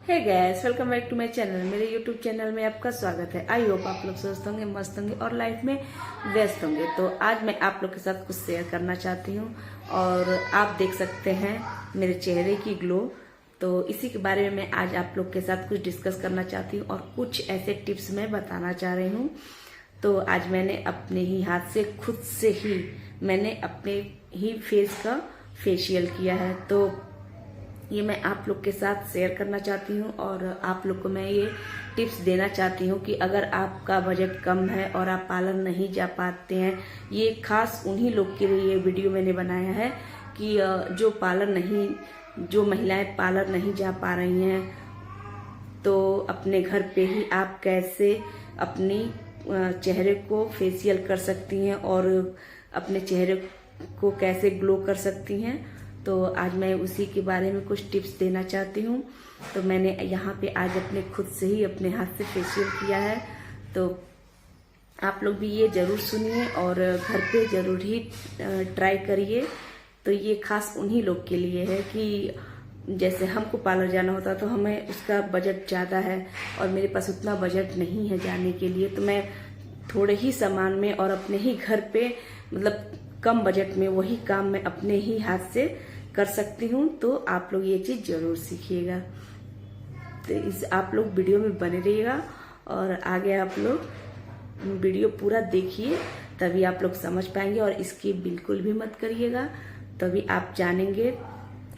Hey guys, welcome back to my channel. मेरे YouTube channel में आपका स्वागत है। आई होप आप लोग स्वस्थ होंगे, मस्त होंगे और लाइफ में व्यस्त होंगे। तो आज मैं आप लोग के साथ कुछ शेयर करना चाहती हूँ और आप देख सकते हैं मेरे चेहरे की ग्लो। तो इसी के बारे में मैं आज आप लोग के साथ कुछ डिस्कस करना चाहती हूँ और कुछ ऐसे टिप्स मैं बताना चाह रही हूँ। तो आज मैंने अपने ही हाथ से खुद से ही मैंने अपने ही फेस का फेशियल किया है। तो ये मैं आप लोग के साथ शेयर करना चाहती हूँ और आप लोग को मैं ये टिप्स देना चाहती हूँ कि अगर आपका बजट कम है और आप पार्लर नहीं जा पाते हैं, ये खास उन्हीं लोग के लिए ये वीडियो मैंने बनाया है कि जो महिलाएं पार्लर नहीं जा पा रही हैं, तो अपने घर पे ही आप कैसे अपनी चेहरे को फेशियल कर सकती हैं और अपने चेहरे को कैसे ग्लो कर सकती हैं। तो आज मैं उसी के बारे में कुछ टिप्स देना चाहती हूँ। तो मैंने यहाँ पे आज अपने खुद से ही अपने हाथ से फेशियल किया है। तो आप लोग भी ये ज़रूर सुनिए और घर पे ज़रूर ही ट्राई करिए। तो ये खास उन्हीं लोग के लिए है कि जैसे हमको पार्लर जाना होता तो हमें उसका बजट ज़्यादा है और मेरे पास उतना बजट नहीं है जाने के लिए। तो मैं थोड़े ही सामान में और अपने ही घर पे मतलब कम बजट में वही काम मैं अपने ही हाथ से कर सकती हूँ। तो आप लोग ये चीज़ जरूर सीखिएगा। तो आप लोग वीडियो में बने रहिएगा और आगे आप लोग वीडियो पूरा देखिए, तभी आप लोग समझ पाएंगे और इसकी बिल्कुल भी मत करिएगा। तभी आप जानेंगे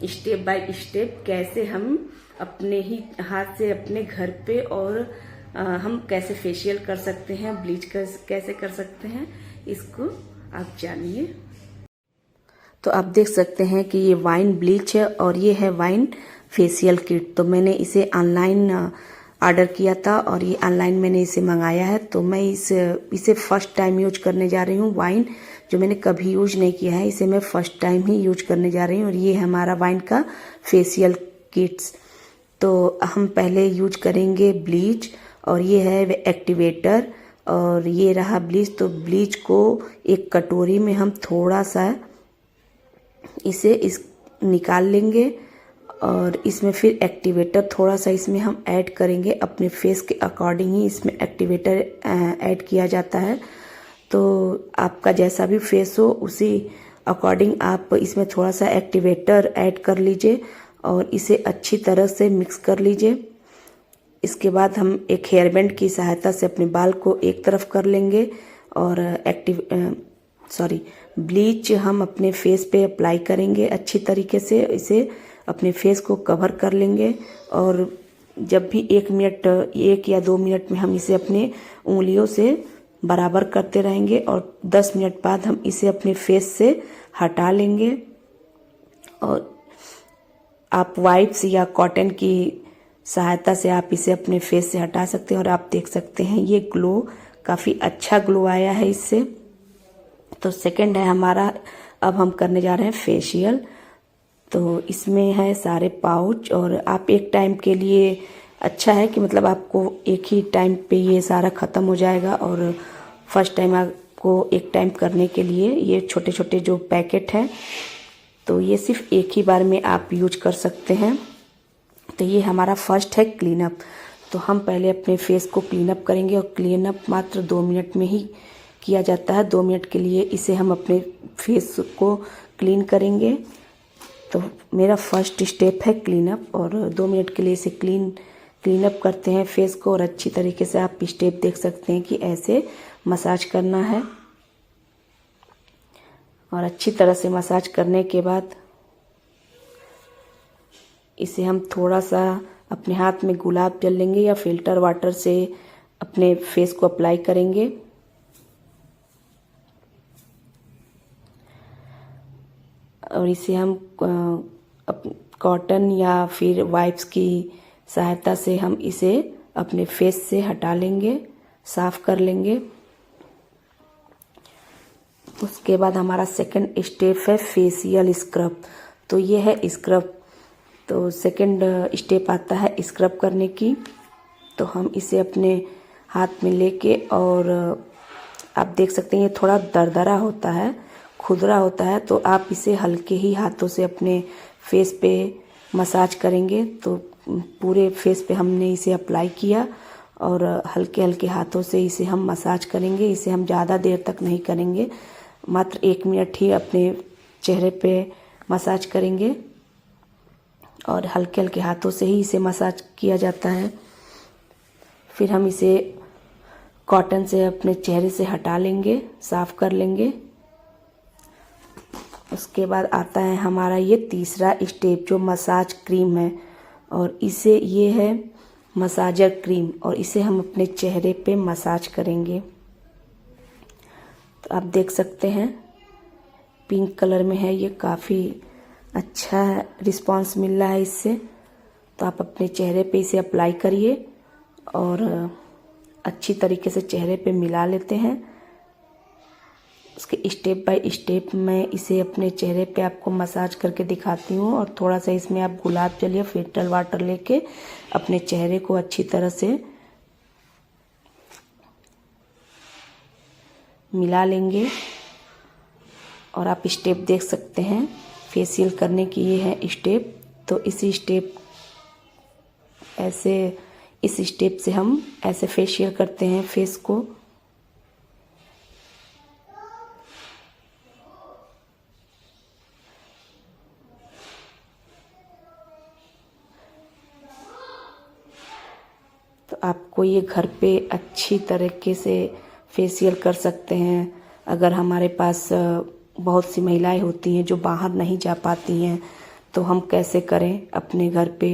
स्टेप बाय स्टेप कैसे हम अपने ही हाथ से अपने घर पे और हम कैसे फेशियल कर सकते हैं, ब्लीच कैसे कर सकते हैं, इसको आप जानिए। तो आप देख सकते हैं कि ये वाइन ब्लीच है और ये है वाइन फेशियल किट। तो मैंने इसे ऑनलाइन ऑर्डर किया था और ये ऑनलाइन मैंने इसे मंगाया है। तो मैं इसे फर्स्ट टाइम यूज करने जा रही हूँ। वाइन जो मैंने कभी यूज नहीं किया है, इसे मैं फर्स्ट टाइम ही यूज करने जा रही हूँ। और ये है हमारा वाइन का फेशियल किट्स। तो हम पहले यूज करेंगे ब्लीच और ये है एक्टिवेटर और ये रहा ब्लीच। तो ब्लीच को एक कटोरी में हम थोड़ा सा इसे निकाल लेंगे और इसमें फिर एक्टिवेटर थोड़ा सा इसमें हम ऐड करेंगे। अपने फेस के अकॉर्डिंग ही इसमें एक्टिवेटर ऐड किया जाता है। तो आपका जैसा भी फेस हो उसी अकॉर्डिंग आप इसमें थोड़ा सा एक्टिवेटर ऐड कर लीजिए और इसे अच्छी तरह से मिक्स कर लीजिए। इसके बाद हम एक हेयर बैंड की सहायता से अपने बाल को एक तरफ कर लेंगे और ब्लीच हम अपने फेस पे अप्लाई करेंगे अच्छी तरीके से। इसे अपने फेस को कवर कर लेंगे और जब भी 1 या 2 मिनट में हम इसे अपने उंगलियों से बराबर करते रहेंगे और 10 मिनट बाद हम इसे अपने फेस से हटा लेंगे। और आप वाइप्स या कॉटन की सहायता से आप इसे अपने फेस से हटा सकते हैं और आप देख सकते हैं ये ग्लो काफ़ी अच्छा ग्लो आया है इससे। तो सेकंड है हमारा, अब हम करने जा रहे हैं फेशियल। तो इसमें है सारे पाउच और आप एक टाइम के लिए अच्छा है कि मतलब आपको एक ही टाइम पे ये सारा ख़त्म हो जाएगा। और फर्स्ट टाइम आपको एक टाइम करने के लिए ये छोटे छोटे जो पैकेट हैं, तो ये सिर्फ एक ही बार में आप यूज कर सकते हैं। तो ये हमारा फर्स्ट है क्लीन अप। तो हम पहले अपने फेस को क्लीन अप करेंगे और क्लीन अप मात्र 2 मिनट में ही किया जाता है। 2 मिनट के लिए इसे हम अपने फेस को क्लीन करेंगे। तो मेरा फर्स्ट स्टेप है क्लीन अप और 2 मिनट के लिए इसे क्लीन अप करते हैं फेस को। और अच्छी तरीके से आप स्टेप देख सकते हैं कि ऐसे मसाज करना है और अच्छी तरह से मसाज करने के बाद इसे हम थोड़ा सा अपने हाथ में गुलाब जल लेंगे या फिल्टर वाटर से अपने फेस को अप्लाई करेंगे। और इसे हम कॉटन या फिर वाइप्स की सहायता से हम इसे अपने फेस से हटा लेंगे, साफ कर लेंगे। उसके बाद हमारा सेकंड स्टेप है फेशियल स्क्रब। तो ये है स्क्रब। तो सेकंड स्टेप आता है स्क्रब करने की। तो हम इसे अपने हाथ में लेके और आप देख सकते हैं ये थोड़ा दरदरा होता है, खुरदरा होता है। तो आप इसे हल्के ही हाथों से अपने फेस पे मसाज करेंगे। तो पूरे फेस पे हमने इसे अप्लाई किया और हल्के हल्के हाथों से इसे हम मसाज करेंगे। इसे हम ज़्यादा देर तक नहीं करेंगे, मात्र 1 मिनट ही अपने चेहरे पे मसाज करेंगे और हल्के हल्के हाथों से ही इसे मसाज किया जाता है। फिर हम इसे कॉटन से अपने चेहरे से हटा लेंगे, साफ कर लेंगे। उसके बाद आता है हमारा ये तीसरा स्टेप जो मसाज क्रीम है, और इसे ये है मसाजर क्रीम, और इसे हम अपने चेहरे पे मसाज करेंगे। तो आप देख सकते हैं पिंक कलर में है, ये काफ़ी अच्छा रिस्पांस मिल रहा है इससे। तो आप अपने चेहरे पे इसे अप्लाई करिए और अच्छी तरीके से चेहरे पे मिला लेते हैं। उसके स्टेप बाय स्टेप मैं इसे अपने चेहरे पे आपको मसाज करके दिखाती हूँ, और थोड़ा सा इसमें आप गुलाब जल या फिल्टर वाटर लेके अपने चेहरे को अच्छी तरह से मिला लेंगे। और आप स्टेप देख सकते हैं, फेशियल करने की ये है स्टेप। तो इस स्टेप से हम ऐसे फेशियल करते हैं फेस को। तो आपको ये घर पे अच्छी तरीके से फेशियल कर सकते हैं। अगर हमारे पास बहुत सी महिलाएं होती हैं जो बाहर नहीं जा पाती हैं, तो हम कैसे करें अपने घर पे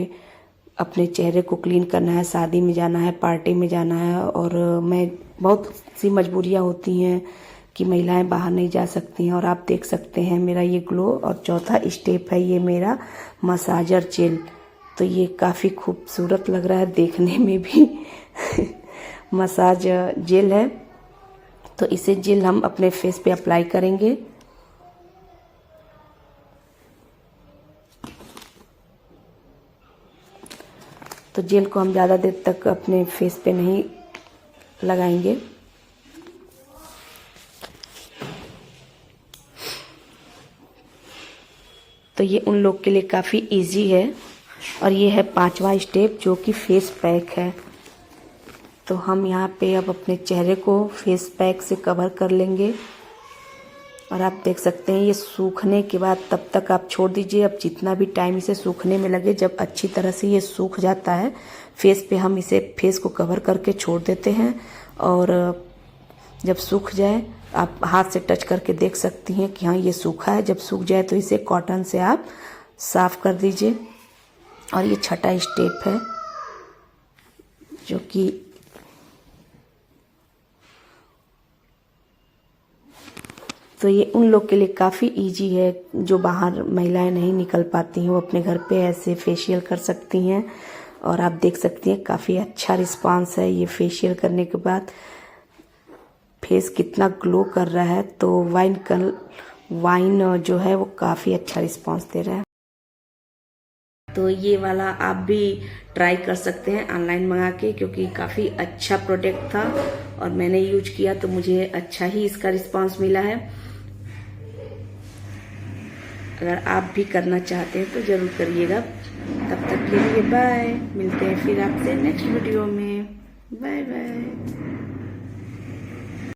अपने चेहरे को क्लीन करना है, शादी में जाना है, पार्टी में जाना है, और मैं बहुत सी मजबूरियां होती हैं कि महिलाएं बाहर नहीं जा सकती हैं। और आप देख सकते हैं मेरा ये ग्लो। और चौथा स्टेप है ये मेरा मसाजर जेल। तो ये काफ़ी खूबसूरत लग रहा है देखने में भी मसाज जेल है। तो इसे जेल हम अपने फेस पे अप्लाई करेंगे। तो जेल को हम ज़्यादा देर तक अपने फेस पे नहीं लगाएंगे। तो ये उन लोग के लिए काफ़ी इजी है। और ये है 5वां स्टेप जो कि फेस पैक है। तो हम यहाँ पे अब अपने चेहरे को फेस पैक से कवर कर लेंगे। और आप देख सकते हैं ये सूखने के बाद तब तक आप छोड़ दीजिए। अब जितना भी टाइम इसे सूखने में लगे, जब अच्छी तरह से ये सूख जाता है फेस पे, हम इसे फेस को कवर करके छोड़ देते हैं। और जब सूख जाए आप हाथ से टच करके देख सकती हैं कि हाँ ये सूखा है। जब सूख जाए तो इसे कॉटन से आप साफ कर दीजिए। और ये छठा स्टेप है जो कि तो ये उन लोग के लिए काफ़ी इजी है जो बाहर महिलाएं नहीं निकल पाती हैं, वो अपने घर पे ऐसे फेशियल कर सकती हैं। और आप देख सकती हैं काफ़ी अच्छा रिस्पांस है ये फेशियल करने के बाद। फेस कितना ग्लो कर रहा है। तो वाइन जो है वो काफ़ी अच्छा रिस्पांस दे रहा है। तो ये वाला आप भी ट्राई कर सकते हैं ऑनलाइन मंगा के, क्योंकि काफ़ी अच्छा प्रोडक्ट था और मैंने यूज किया तो मुझे अच्छा ही इसका रिस्पांस मिला है। अगर आप भी करना चाहते हैं तो ज़रूर करिएगा। तब तक के लिए बाय। मिलते हैं फिर आपसे नेक्स्ट वीडियो में। Bye bye.